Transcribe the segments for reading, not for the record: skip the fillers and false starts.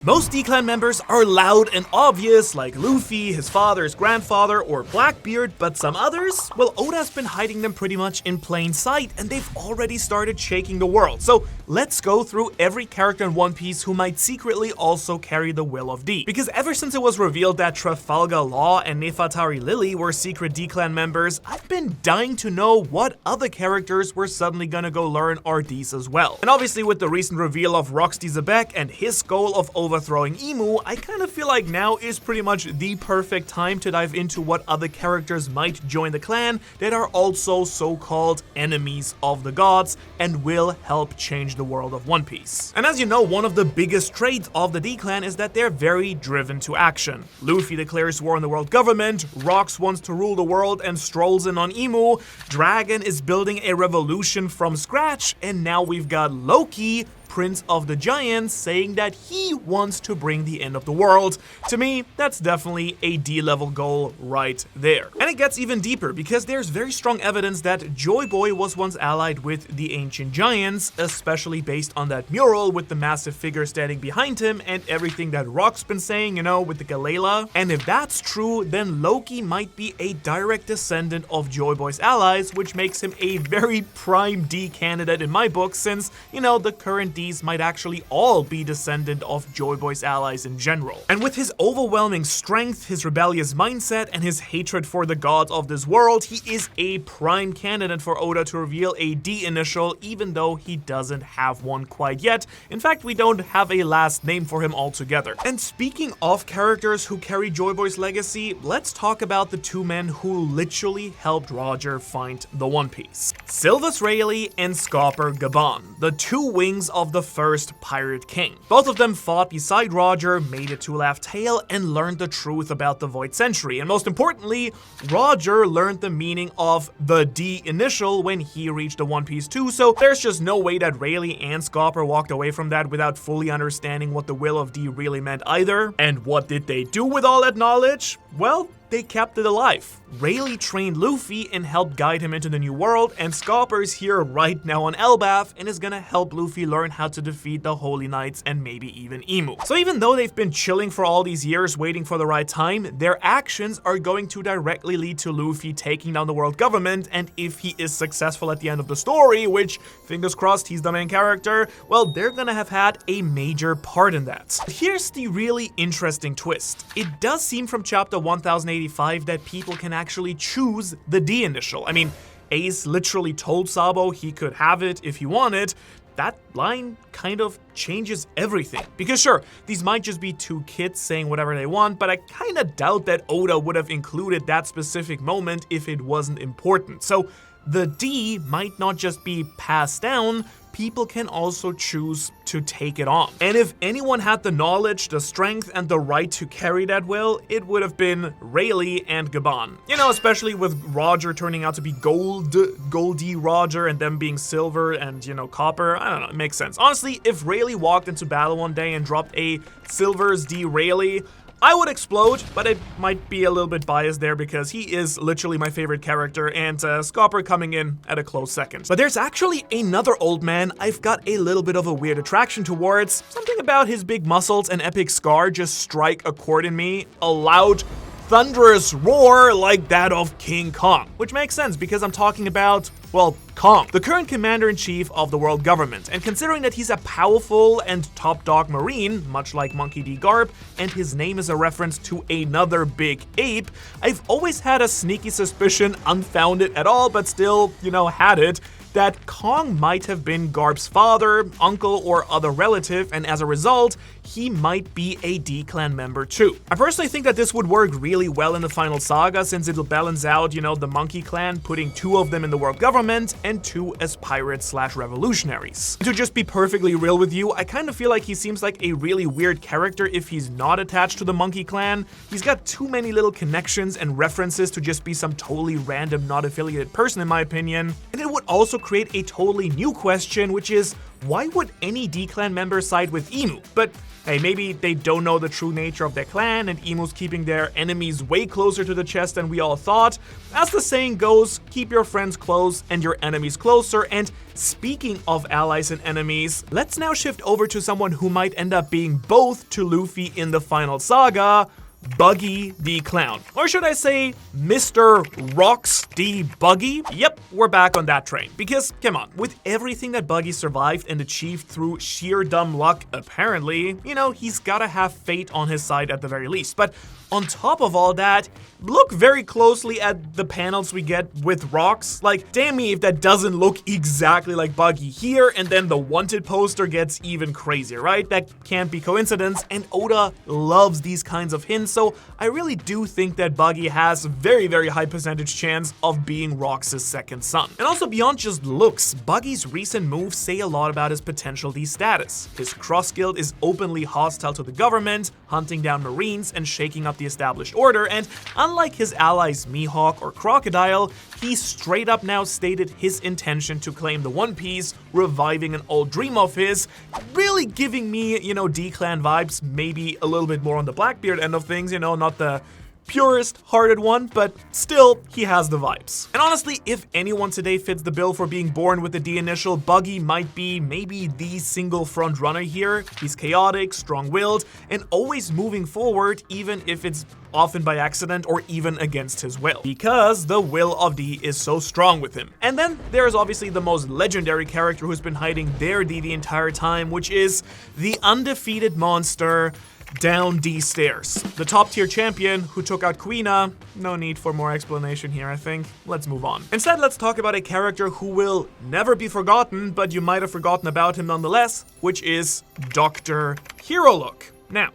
Most D-Clan members are loud and obvious, like Luffy, his father, his grandfather, or Blackbeard, but some others? Well, Oda's been hiding them pretty much in plain sight, and they've already started shaking the world. So let's go through every character in One Piece who might secretly also carry the will of D. Because ever since it was revealed that Trafalgar Law and Nefertari Lily were secret D-Clan members, I've been dying to know what other characters we're suddenly gonna go learn are D's as well. And obviously with the recent reveal of Roxy Zebek and his goal of overthrowing Emu, I kind of feel like now is pretty much the perfect time to dive into what other characters might join the clan that are also so-called enemies of the gods and will help change the world of One Piece. And as you know, one of the biggest traits of the D-Clan is that they're very driven to action. Luffy declares war on the world government, Rox wants to rule the world and strolls in on Emu, Dragon is building a revolution from scratch, and now we've got Loki, Prince of the Giants, saying that he wants to bring the end of the world. To me, that's definitely a D-level goal right there. And it gets even deeper because there's very strong evidence that Joy Boy was once allied with the ancient giants, especially based on that mural with the massive figure standing behind him and everything that Rock's been saying, you know, with the Galela. And if that's true, then Loki might be a direct descendant of Joy Boy's allies, which makes him a very prime D candidate in my book, since, you know, the current D's might actually all be descendant of Joy Boy's allies in general. And with his overwhelming strength, his rebellious mindset, and his hatred for the gods of this world, he is a prime candidate for Oda to reveal a D initial, even though he doesn't have one quite yet. In fact, we don't have a last name for him altogether. And speaking of characters who carry Joy Boy's legacy, let's talk about the two men who literally helped Roger find the One Piece. Sylvus Rayleigh and Scopper Gabon, the two wings of the first Pirate King. Both of them fought beside Roger, made it to Laugh Tale, and learned the truth about the Void Century. And most importantly, Roger learned the meaning of the D initial when he reached the One Piece too, so there's just no way that Rayleigh and Scopper walked away from that without fully understanding what the will of D really meant either. And what did they do with all that knowledge? Well, they kept it alive. Rayleigh trained Luffy and helped guide him into the new world, and Scopper's here right now on Elbaf and is gonna help Luffy learn how to defeat the Holy Knights and maybe even Emu. So even though they've been chilling for all these years waiting for the right time, their actions are going to directly lead to Luffy taking down the world government, and if he is successful at the end of the story, which, fingers crossed, he's the main character, well, they're gonna have had a major part in that. Here's the really interesting twist. It does seem from chapter 1085 that people can actually choose the D initial. I mean, Ace literally told Sabo he could have it if he wanted. That line kind of changes everything. Because sure, these might just be two kids saying whatever they want, but I kind of doubt that Oda would have included that specific moment if it wasn't important. So the D might not just be passed down, people can also choose to take it on. And if anyone had the knowledge, the strength, and the right to carry that will, it would have been Rayleigh and Gabon. You know, especially with Roger turning out to be Goldie Roger and them being silver and, you know, copper. I don't know, it makes sense. Honestly, if Rayleigh walked into battle one day and dropped a Silver's D Rayleigh, I would explode, but it might be a little bit biased there because he is literally my favorite character, and Scopper coming in at a close second. But there's actually another old man I've got a little bit of a weird attraction towards. Something about his big muscles and epic scar just strike a chord in me. A loud, thunderous roar like that of King Kong. Which makes sense because I'm talking about, well, Kong, the current commander-in-chief of the world government. And considering that he's a powerful and top dog marine, much like Monkey D. Garp, and his name is a reference to another big ape, I've always had a sneaky suspicion, unfounded at all, but still, you know, had it, that Kong might have been Garp's father, uncle, or other relative, and as a result, he might be a D-Clan member too. I personally think that this would work really well in the final saga, since it'll balance out, you know, the Monkey Clan, putting two of them in the world government and two as pirates/revolutionaries. To just be perfectly real with you, I kind of feel like he seems like a really weird character if he's not attached to the Monkey Clan. He's got too many little connections and references to just be some totally random, not affiliated person in my opinion. And it would also create a totally new question, which is, why would any D-Clan member side with Emu? But hey, maybe they don't know the true nature of their clan and Imu's keeping their enemies way closer to the chest than we all thought. As the saying goes, keep your friends close and your enemies closer. And speaking of allies and enemies, let's now shift over to someone who might end up being both to Luffy in the final saga, Buggy the Clown. Or should I say, Mr. Rocks D. Buggy? Yep, we're back on that train. Because, come on, with everything that Buggy survived and achieved through sheer dumb luck, apparently, you know, he's gotta have fate on his side at the very least. But on top of all that, look very closely at the panels we get with Rocks. Like, damn me if that doesn't look exactly like Buggy here, and then the wanted poster gets even crazier, right? That can't be coincidence, and Oda loves these kinds of hints, so I really do think that Buggy has a very, very high percentage chance of being Rocks' second son. And also beyond just looks, Buggy's recent moves say a lot about his potential D status. His cross guild is openly hostile to the government, hunting down Marines and shaking up the established order, and unlike his allies Mihawk or Crocodile, he straight up now stated his intention to claim the One Piece, reviving an old dream of his, really giving me, you know, D-Clan vibes, maybe a little bit more on the Blackbeard end of things, you know, not the purest-hearted one, but still, he has the vibes. And honestly, if anyone today fits the bill for being born with the D initial, Buggy might be maybe the single front runner here. He's chaotic, strong-willed, and always moving forward, even if it's often by accident or even against his will, because the will of D is so strong with him. And then there's obviously the most legendary character who's been hiding their D the entire time, which is the undefeated monster, Down D Stairs, the top tier champion who took out Kuina. No need for more explanation here, I think. Let's move on. Instead, let's talk about a character who will never be forgotten, but you might have forgotten about him nonetheless, which is Dr. Hiriluk. Now,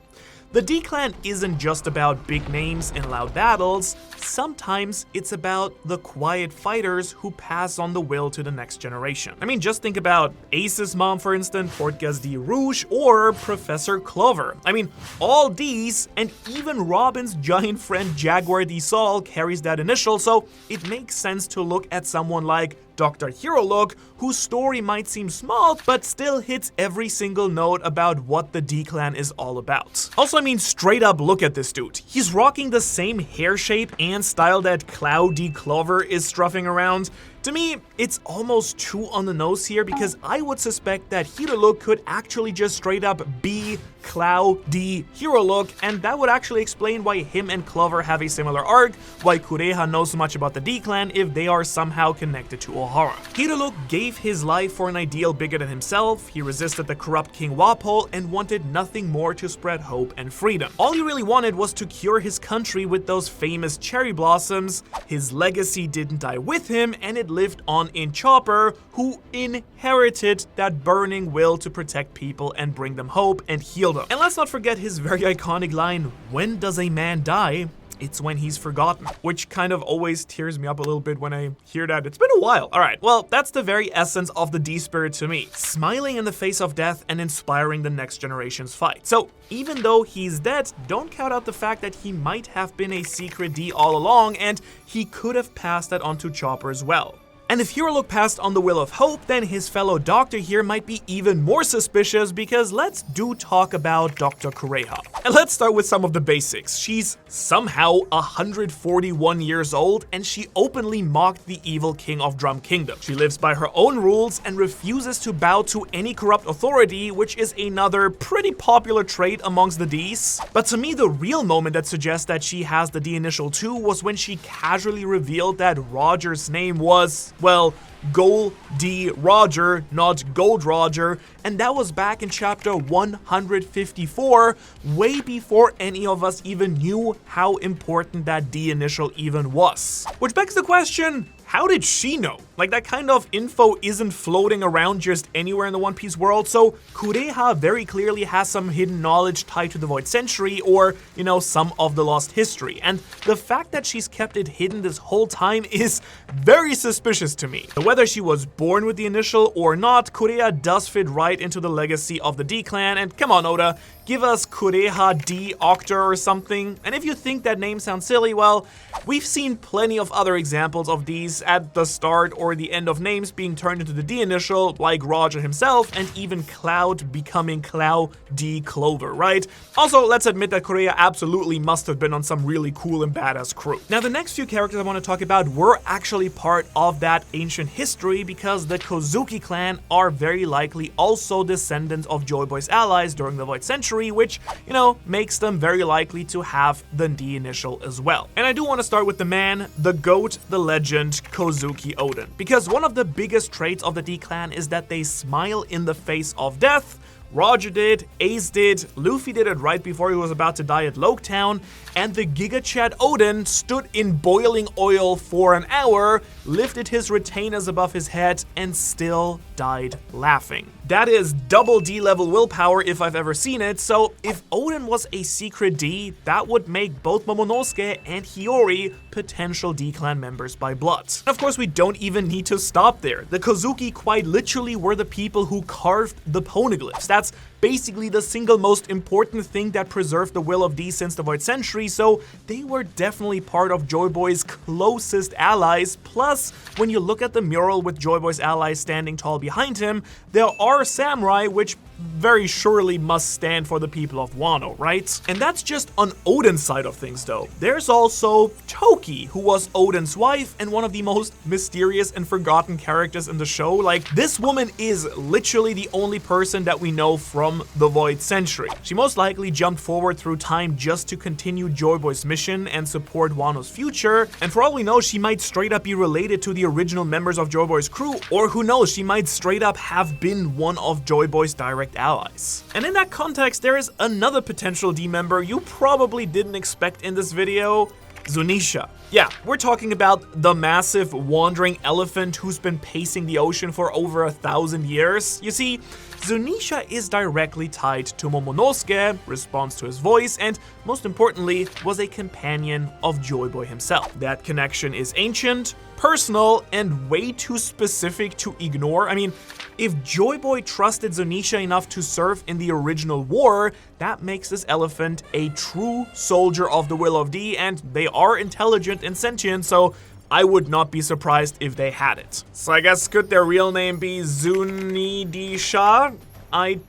the D-Clan isn't just about big names and loud battles. Sometimes it's about the quiet fighters who pass on the will to the next generation. I mean, just think about Ace's mom, for instance, Portgas D. Rouge, or Professor Clover. I mean, all D's, and even Robin's giant friend Jaguar D. Sol carries that initial, so it makes sense to look at someone like Dr. Hiriluk, whose story might seem small, but still hits every single note about what the D-Clan is all about. Also, I mean, straight up look at this dude. He's rocking the same hair shape and style that Cloud D. Clover is struffing around. To me, it's almost too on the nose here, because I would suspect that Hiriluk could actually just straight up be Cloud D. Hiriluk, and that would actually explain why him and Clover have a similar arc, why Kureha knows so much about the D-Clan if they are somehow connected to Ohara. Hiriluk gave his life for an ideal bigger than himself, he resisted the corrupt King Wapol, and wanted nothing more to spread hope and freedom. All he really wanted was to cure his country with those famous cherry blossoms. His legacy didn't die with him, and it lived on in Chopper, who inherited that burning will to protect people and bring them hope and heal them. And let's not forget his very iconic line, "When does a man die? It's when he's forgotten," which kind of always tears me up a little bit when I hear that. It's been a while. Alright, well, that's the very essence of the D-Spirit to me. Smiling in the face of death and inspiring the next generation's fight. So, even though he's dead, don't count out the fact that he might have been a secret D all along, and he could have passed that on to Chopper as well. And if Hiriluk passed on the will of hope, then his fellow doctor here might be even more suspicious, because let's talk about Dr. Kureha. And let's start with some of the basics. She's somehow 141 years old, and she openly mocked the evil king of Drum Kingdom. She lives by her own rules and refuses to bow to any corrupt authority, which is another pretty popular trait amongst the Ds. But to me, the real moment that suggests that she has the D initial too was when she casually revealed that Roger's name was, well, Gold D. Roger, not Gold Roger, and that was back in chapter 154, way before any of us even knew how important that D initial even was. Which begs the question, how did she know? Like, that kind of info isn't floating around just anywhere in the One Piece world, so Kureha very clearly has some hidden knowledge tied to the Void Century, or, you know, some of the lost history. And the fact that she's kept it hidden this whole time is very suspicious to me. So whether she was born with the initial or not, Kureha does fit right into the legacy of the D-Clan, and come on, Oda, give us Kureha D. Octor or something. And if you think that name sounds silly, well, we've seen plenty of other examples of these at the start or or the end of names being turned into the D initial, like Roger himself, and even Cloud becoming Clow D Clover, right? Also, let's admit that Kureha absolutely must have been on some really cool and badass crew. Now, the next few characters I want to talk about were actually part of that ancient history because the Kozuki clan are very likely also descendants of Joy Boy's allies during the Void Century, which, you know, makes them very likely to have the D initial as well. And I do want to start with the man, the GOAT, the legend, Kozuki Oden. Because one of the biggest traits of the D clan is that they smile in the face of death. Roger did, Ace did, Luffy did it right before he was about to die at Loketown, and the Giga Chad Oden stood in boiling oil for an hour, lifted his retainers above his head, and still died laughing. That is double D level willpower if I've ever seen it, so if Oden was a secret D, that would make both Momonosuke and Hiyori potential D clan members by blood. Of course, we don't even need to stop there. The Kozuki quite literally were the people who carved the poneglyphs. That's basically the single most important thing that preserved the will of D since the Void Century, so they were definitely part of Joy Boy's closest allies. Plus, when you look at the mural with Joy Boy's allies standing tall behind him, there are samurai, which very surely must stand for the people of Wano, right? And that's just on Oden's side of things though. There's also Toki, who was Oden's wife and one of the most mysterious and forgotten characters in the show. Like, this woman is literally the only person that we know from the Void Century. She most likely jumped forward through time just to continue Joy Boy's mission and support Wano's future, and for all we know, she might straight up be related to the original members of Joy Boy's crew, or who knows, she might straight up have been one of Joy Boy's direct allies. And in that context, there is another potential D member you probably didn't expect in this video, Zunisha. Yeah, we're talking about the massive wandering elephant who's been pacing the ocean for over 1,000 years. You see, Zunisha is directly tied to Momonosuke, responds to his voice, and most importantly, was a companion of Joy Boy himself. That connection is ancient, personal, and way too specific to ignore. I mean, if Joy Boy trusted Zunisha enough to serve in the original war, that makes this elephant a true soldier of the will of D, and they are intelligent and sentient, so I would not be surprised if they had it. So I guess could their real name be Zunisha? I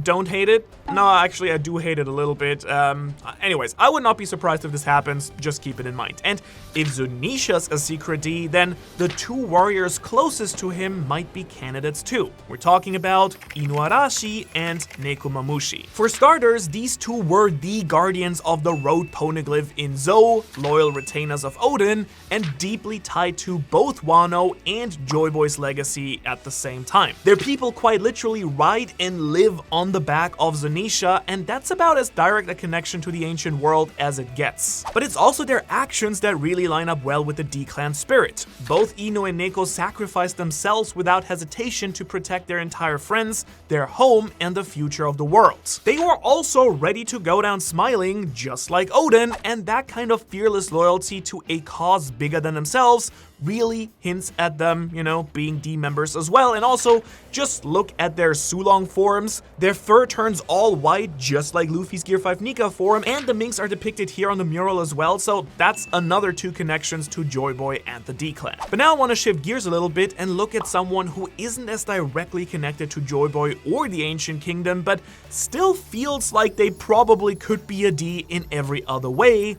don't hate it. No, actually, I do hate it a little bit. Anyways, I would not be surprised if this happens, just keep it in mind. And if Zunisha's a secret D, then the two warriors closest to him might be candidates too. We're talking about Inuarashi and Nekomamushi. For starters, these two were the guardians of the road poneglyph in Zou, loyal retainers of Oden, and deeply tied to both Wano and Joy Boy's legacy at the same time. Their people quite literally ride and live on the back of Zunisha, and that's about as direct a connection to the ancient world as it gets. But it's also their actions that really line up well with the D-clan spirit. Both Ino and Neko sacrificed themselves without hesitation to protect their entire friends, their home, and the future of the world. They were also ready to go down smiling, just like Oden, and that kind of fearless loyalty to a cause bigger than themselves really hints at them, you know, being D members as well. And also, just look at their Sulong forms. Their fur turns all white, just like Luffy's Gear 5 Nika form, and the Minks are depicted here on the mural as well, so that's another two connections to Joy Boy and the D-clan. But now I want to shift gears a little bit and look at someone who isn't as directly connected to Joy Boy or the Ancient Kingdom, but still feels like they probably could be a D in every other way,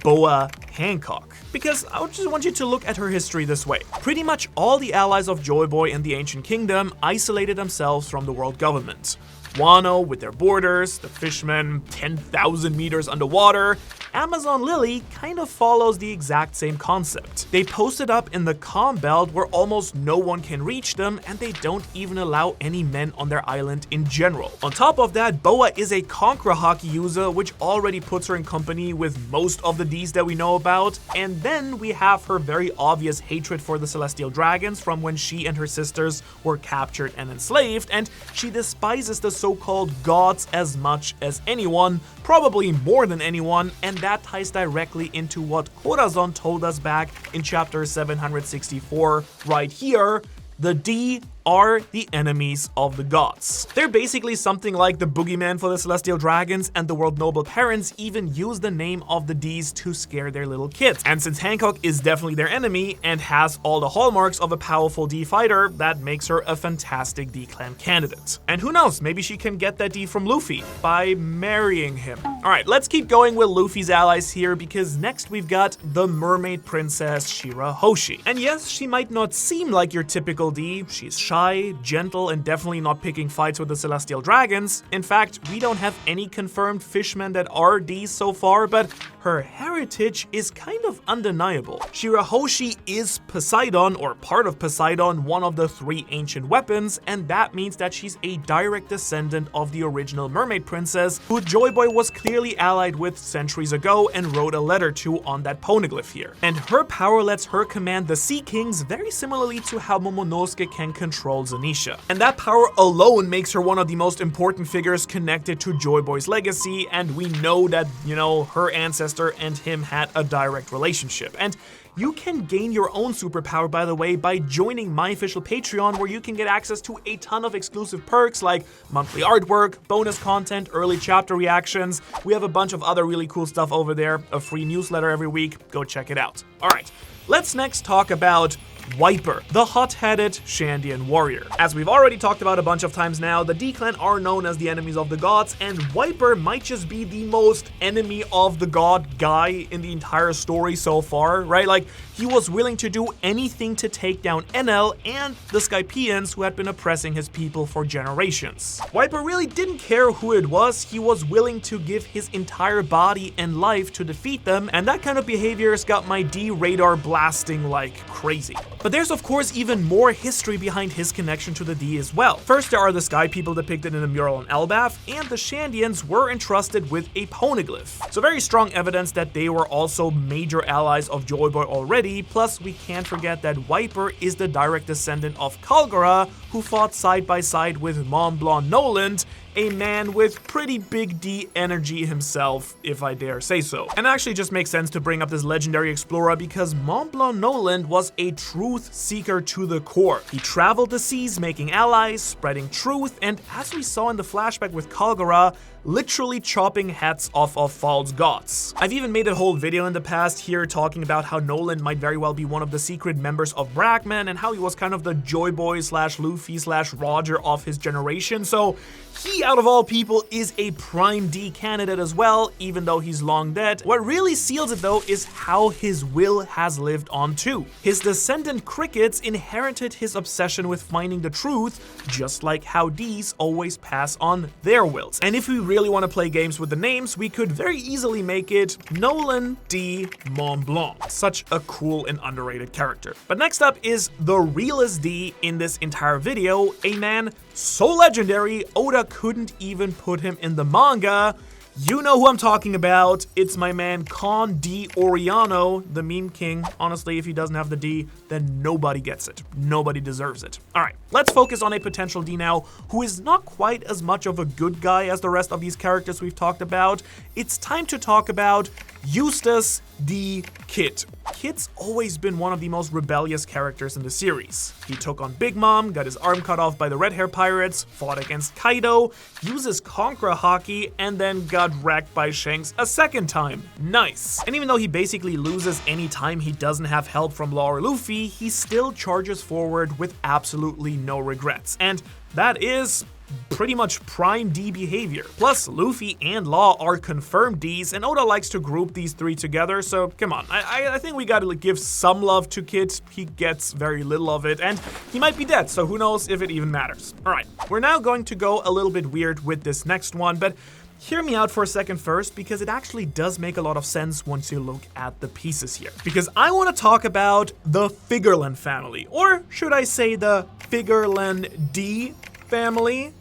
Boa Hancock. Because I just want you to look at her history this way. Pretty much all the allies of Joy Boy and the Ancient Kingdom isolated themselves from the world government. Wano with their borders, the fishmen 10,000 meters underwater. Amazon Lily kind of follows the exact same concept. They posted up in the calm belt where almost no one can reach them, and they don't even allow any men on their island in general. On top of that, Boa is a Conqueror Haki user, which already puts her in company with most of the Ds that we know about. And then we have her very obvious hatred for the Celestial Dragons from when she and her sisters were captured and enslaved, and she despises the so-called gods as much as anyone, probably more than anyone, and that ties directly into what Corazon told us back in chapter 764 right here. The D are the enemies of the gods. They're basically something like the boogeyman for the celestial dragons, and the world noble parents even use the name of the Ds to scare their little kids. And since Hancock is definitely their enemy and has all the hallmarks of a powerful D fighter, that makes her a fantastic D-clan candidate. And who knows, maybe she can get that D from Luffy by marrying him. Alright, let's keep going with Luffy's allies here, because next we've got the mermaid princess Shiraoshi. And yes, she might not seem like your typical D. She's shy, gentle, and definitely not picking fights with the celestial dragons. In fact, we don't have any confirmed fishmen that are Ds so far, but her heritage is kind of undeniable. Shiraoshi is Poseidon, or part of Poseidon, one of the 3 ancient weapons, and that means that she's a direct descendant of the original mermaid princess, who Joy Boy was clearly allied with centuries ago and wrote a letter to on that poneglyph here. And her power lets her command the Sea Kings very similarly to how Momonosuke can control Zunisha. And that power alone makes her one of the most important figures connected to Joy Boy's legacy, and we know that, you know, her ancestor and him had a direct relationship. And you can gain your own superpower, by the way, by joining my official Patreon, where you can get access to a ton of exclusive perks like monthly artwork, bonus content, early chapter reactions. We have a bunch of other really cool stuff over there, a free newsletter every week. Go check it out. Alright, let's next talk about Wiper, the hot-headed Shandian warrior. As we've already talked about a bunch of times now, the D-clan are known as the enemies of the gods, and Wiper might just be the most enemy of the god guy in the entire story so far, right? Like, he was willing to do anything to take down Enel and the Skypians, who had been oppressing his people for generations. Wiper really didn't care who it was. He was willing to give his entire body and life to defeat them, and that kind of behavior has got my D radar blasting like crazy. But there's of course even more history behind his connection to the D as well. First, there are the Sky People depicted in a mural in Elbaf, and the Shandians were entrusted with a poneglyph. So very strong evidence that they were also major allies of Joy Boy already, plus we can't forget that Wiper is the direct descendant of Kalgara, who fought side by side with Mont Blanc Noland, a man with pretty big D energy himself, if I dare say so. And it actually just makes sense to bring up this legendary explorer because Mont Blanc Noland was a truth seeker to the core. He traveled the seas making allies, spreading truth, and as we saw in the flashback with Kalgara, literally chopping heads off of false gods. I've even made a whole video in the past here talking about how Noland might very well be one of the secret members of Bragman and how he was kind of the Joy Boy / Luffy / Roger of his generation, so he, out of all people, is a prime D candidate as well, even though he's long dead. What really seals it though is how his will has lived on too. His descendant crickets inherited his obsession with finding the truth, just like how Ds always pass on their wills. And if we really want to play games with the names, we could very easily make it Noland D Mont Blanc. Such a cool and underrated character. But next up is the realest D in this entire video, a man so legendary, Oda couldn't even put him in the manga. You know who I'm talking about. It's my man Con D Oriano, the meme king. Honestly, if he doesn't have the D, then nobody gets it. Nobody deserves it. Alright, let's focus on a potential D now, who is not quite as much of a good guy as the rest of these characters we've talked about. It's time to talk about Eustass D. Kid. Kid's always been one of the most rebellious characters in the series. He took on Big Mom, got his arm cut off by the Red Hair Pirates, fought against Kaido, uses Conqueror Haki, and then got wrecked by Shanks a second time. Nice. And even though he basically loses any time he doesn't have help from Law or Luffy, he still charges forward with absolutely no regrets. And that is pretty much prime D behavior. Plus, Luffy and Law are confirmed Ds, and Oda likes to group these 3 together, so come on. I think we gotta give some love to Kid. He gets very little of it, and he might be dead, so who knows if it even matters. Alright, we're now going to go a little bit weird with this next one, but hear me out for a second first, because it actually does make a lot of sense once you look at the pieces here. Because I want to talk about the Figarland family, or should I say the Figarland D family.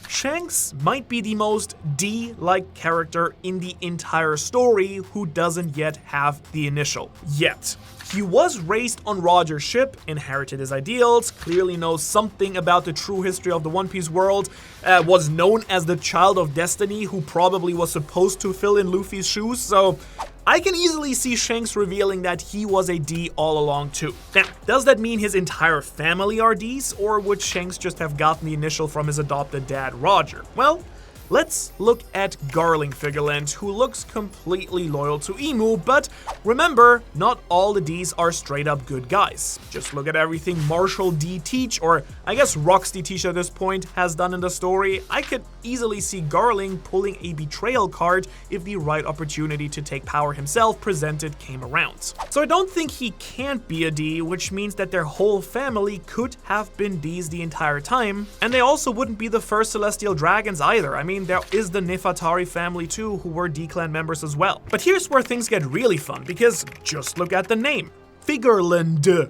Shanks might be the most D-like character in the entire story who doesn't yet have the initial. Yet. He was raised on Roger's ship, inherited his ideals, clearly knows something about the true history of the One Piece world, was known as the Child of Destiny who probably was supposed to fill in Luffy's shoes, so I can easily see Shanks revealing that he was a D all along too. Now, does that mean his entire family are Ds, or would Shanks just have gotten the initial from his adopted dad, Roger? Well, let's look at Garling Figarland, who looks completely loyal to Emu, but remember, not all the Ds are straight up good guys. Just look at everything Marshall D. Teach, or I guess Rox D. Teach at this point, has done in the story. I could easily see Garling pulling a betrayal card if the right opportunity to take power himself presented came around. So I don't think he can't be a D, which means that their whole family could have been Ds the entire time, and they also wouldn't be the first Celestial Dragons either. I mean, there is the Nefertari family too, who were D-Clan members as well. But here's where things get really fun, because just look at the name. Figarland.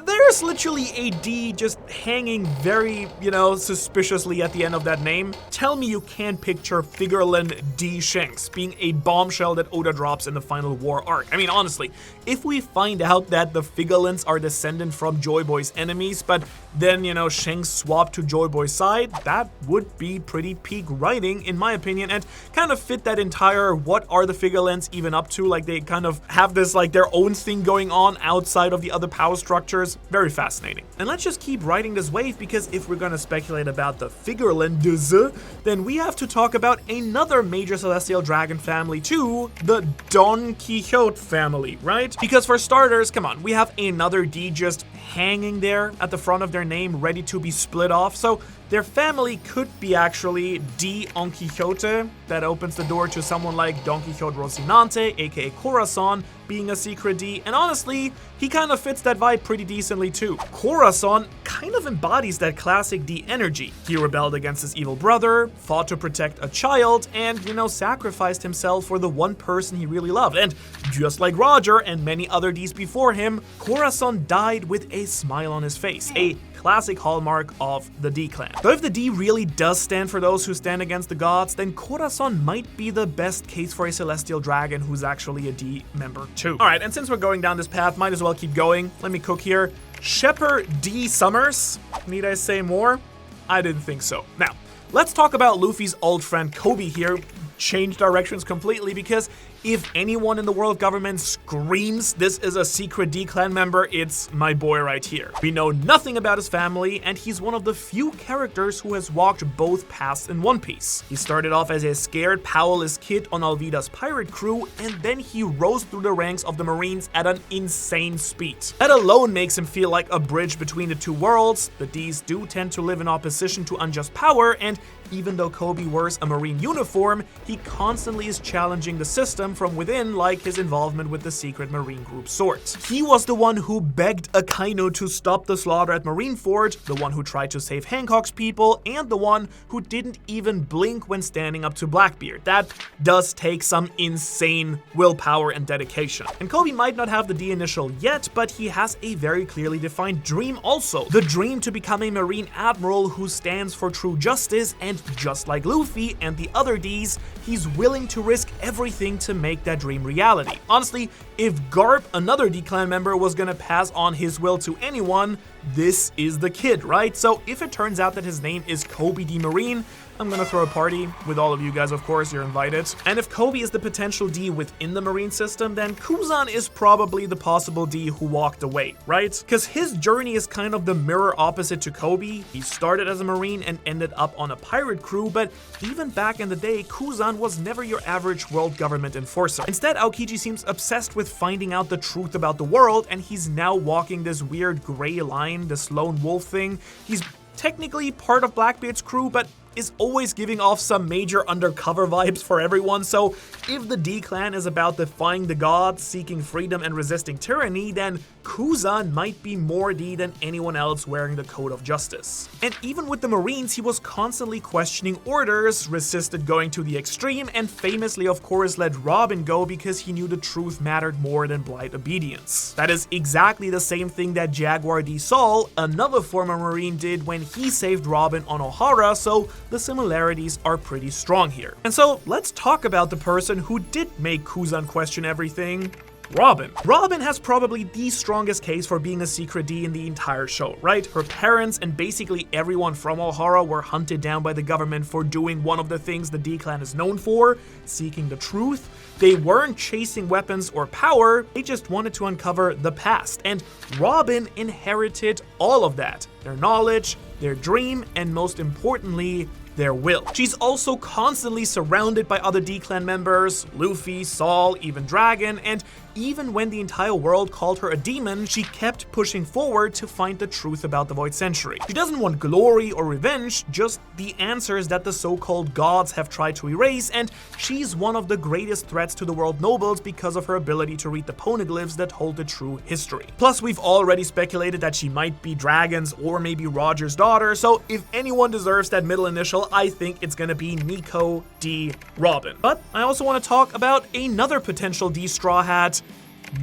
There's literally a D just hanging very, suspiciously at the end of that name. Tell me you can't picture Figarland D. Shanks being a bombshell that Oda drops in the final war arc. I mean, honestly, if we find out that the Figarlands are descendant from Joy Boy's enemies, but then, Shanks swapped to Joy Boy's side, that would be pretty peak writing, in my opinion, and kind of fit that entire what are the Figarlands even up to, like they kind of have this like their own thing going on outside of the other power structures. Very fascinating. And let's just keep riding this wave, because if we're gonna speculate about the Figarlands, then we have to talk about another major Celestial Dragon family too, the Donquixote family, right? Because for starters, come on, we have another D just hanging there at the front of their name, ready to be split off. So their family could be actually D. Onquixote. That opens the door to someone like Donquixote Rosinante, aka Corazon, being a secret D, and honestly, he kind of fits that vibe pretty decently too. Corazon kind of embodies that classic D energy. He rebelled against his evil brother, fought to protect a child, and, sacrificed himself for the one person he really loved. And just like Roger and many other Ds before him, Corazon died with a smile on his face, a classic hallmark of the D-Clan. So if the D really does stand for those who stand against the gods, then Corazon might be the best case for a Celestial Dragon who's actually a D member too. Alright, and since we're going down this path, might as well keep going. Let me cook here. Shepherd D. Summers. Need I say more? I didn't think so. Now, let's talk about Luffy's old friend Koby here. Change directions completely, because if anyone in the world government screams this is a secret D-Clan member, it's my boy right here. We know nothing about his family, and he's one of the few characters who has walked both paths in One Piece. He started off as a scared, powerless kid on Alvida's pirate crew, and then he rose through the ranks of the Marines at an insane speed. That alone makes him feel like a bridge between the two worlds. The Ds do tend to live in opposition to unjust power, and even though Koby wears a Marine uniform, he constantly is challenging the system from within, like his involvement with the secret Marine group Sword. He was the one who begged Akainu to stop the slaughter at Marineford, the one who tried to save Hancock's people, and the one who didn't even blink when standing up to Blackbeard. That does take some insane willpower and dedication. And Koby might not have the D initial yet, but he has a very clearly defined dream also. The dream to become a Marine Admiral who stands for true justice, and just like Luffy and the other Ds, he's willing to risk everything to make that dream reality. Honestly, if Garp, another D-Clan member, was gonna pass on his will to anyone, this is the kid, right? So if it turns out that his name is Koby D. Marine, I'm gonna throw a party with all of you guys, of course, you're invited. And if Koby is the potential D within the Marine system, then Kuzan is probably the possible D who walked away, right? Because his journey is kind of the mirror opposite to Koby. He started as a Marine and ended up on a pirate crew, but even back in the day, Kuzan was never your average world government enforcer. Instead, Aokiji seems obsessed with finding out the truth about the world, and he's now walking this weird gray line, this lone wolf thing. He's technically part of Blackbeard's crew, but is always giving off some major undercover vibes for everyone. So if the D-Clan is about defying the gods, seeking freedom, and resisting tyranny, then Kuzan might be more D than anyone else wearing the Code of Justice. And even with the Marines, he was constantly questioning orders, resisted going to the extreme, and famously, of course, let Robin go because he knew the truth mattered more than blind obedience. That is exactly the same thing that Jaguar D. Sol, another former Marine, did when he saved Robin on Ohara, so the similarities are pretty strong here. And so let's talk about the person who did make Kuzan question everything. Robin. Robin has probably the strongest case for being a secret D in the entire show, right? Her parents and basically everyone from Ohara were hunted down by the government for doing one of the things the D clan is known for, seeking the truth. They weren't chasing weapons or power, they just wanted to uncover the past. And Robin inherited all of that. Their knowledge, their dream, and most importantly, their will. She's also constantly surrounded by other D-Clan members, Luffy, Saul, even Dragon, and even when the entire world called her a demon, she kept pushing forward to find the truth about the Void Century. She doesn't want glory or revenge, just the answers that the so-called gods have tried to erase, and she's one of the greatest threats to the world nobles because of her ability to read the poneglyphs that hold the true history. Plus, we've already speculated that she might be Dragon's or maybe Roger's daughter, so if anyone deserves that middle initial, I think it's gonna be Nico D. Robin. But I also want to talk about another potential D Straw Hat,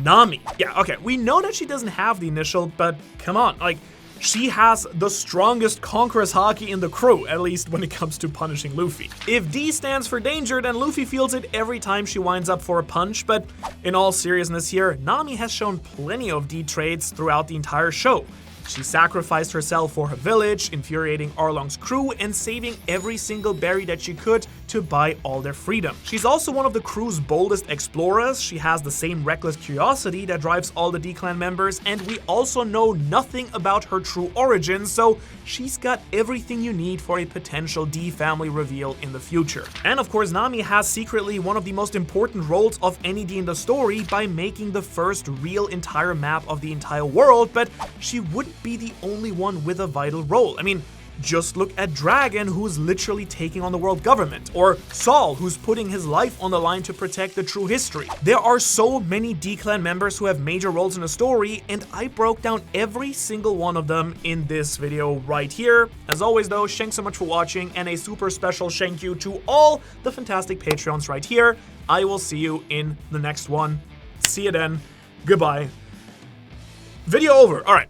Nami. Yeah, okay, we know that she doesn't have the initial, but come on, like, she has the strongest Conqueror's Haki in the crew, at least when it comes to punishing Luffy. If D stands for danger, then Luffy feels it every time she winds up for a punch, but in all seriousness here, Nami has shown plenty of D traits throughout the entire show. She sacrificed herself for her village, infuriating Arlong's crew and saving every single berry that she could to buy all their freedom. She's also one of the crew's boldest explorers. She has the same reckless curiosity that drives all the D-Clan members, and we also know nothing about her true origins, so she's got everything you need for a potential D-family reveal in the future. And of course, Nami has secretly one of the most important roles of any D in the story by making the first real entire map of the entire world, but she wouldn't be the only one with a vital role. I mean, just look at Dragon, who's literally taking on the world government, or Saul, who's putting his life on the line to protect the true history. There are so many D-Clan members who have major roles in the story, and I broke down every single one of them in this video right here. As always though, thanks so much for watching, and a super special thank you to all the fantastic Patreons right here. I will see you in the next one. See you then. Goodbye. Video over. All right.